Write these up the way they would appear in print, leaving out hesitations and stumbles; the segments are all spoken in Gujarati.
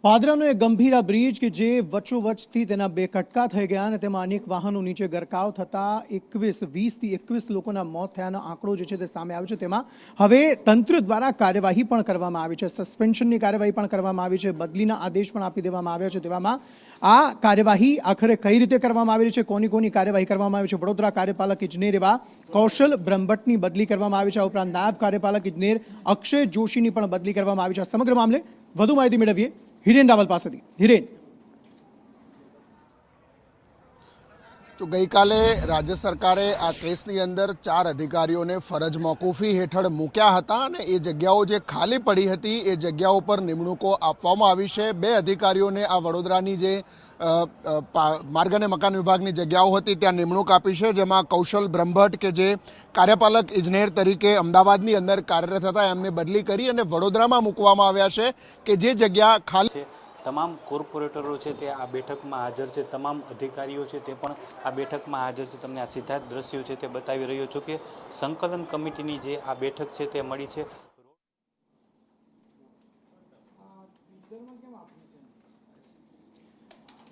પાદરાનો એક ગંભીર બ્રિજ કે જે વચ્ચોવચ્ચથી તેના બે કટકા થઈ ગયા અને તેમાં અનેક વાહનો નીચે ગરકાવ થતા 20થી 21 લોકોના મોત થયાનો આંકડો જે છે તે સામે આવ્યો છે। તેમાં હવે તંત્ર દ્વારા કાર્યવાહી પણ કરવામાં આવી છે, સસ્પેન્શનની કાર્યવાહી પણ કરવામાં આવી છે, બદલીના આદેશ પણ આપી દેવામાં આવ્યા છે। તેવામાં આ કાર્યવાહી આખરે કઈ રીતે કરવામાં આવી છે, કોની કોની કાર્યવાહી કરવામાં આવી છે? વડોદરા કાર્યપાલક ઇજનેર એવા કૌશલ બ્રહ્મભટ્ટની બદલી કરવામાં આવી છે। આ ઉપરાંત નાયબ કાર્યપાલક ઇજનેર અક્ષય જોશીની પણ બદલી કરવામાં આવી છે। આ સમગ્ર મામલે વધુ માહિતી મેળવીએ હિરેન રાવલ પાસેથી। હિરેન, તો ગઈકાલે રાજ્ય સરકારે આ કેસની અંદર 4 અધિકારીઓને ફરજ મોકૂફી હેઠળ મૂક્યા હતા અને એ જગ્યાઓ જે ખાલી પડી હતી એ જગ્યાઓ પર નિમણૂકો આપવામાં આવી છે। 2 અધિકારીઓને આ વડોદરાની જે માર્ગ અને મકાન વિભાગની જગ્યાઓ હતી ત્યાં નિમણૂક આપી છે, જેમાં કૌશલ બ્રહ્મભટ્ટ કે જે કાર્યપાલક ઇજનેર તરીકે અમદાવાદની અંદર કાર્યરત હતા એમને બદલી કરી અને વડોદરામાં મૂકવામાં આવ્યા છે કે જે જગ્યા ખાલી તમામ કોર્પોરેટરો છે તે આ બેઠકમાં હાજર છે, તમામ અધિકારીઓ છે તે પણ આ બેઠકમાં હાજર છે। તમને આ સીધા જ દ્રશ્યો છે તે બતાવી રહ્યો છું કે સંકલન કમિટીની જે આ બેઠક છે તે મળી છે।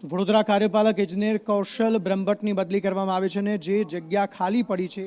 વડોદરા કાર્યપાલક ઇજનેર કૌશલ બ્રહ્મભટ્ટની બદલી કરવામાં આવી છે અને જે જગ્યા ખાલી પડી છે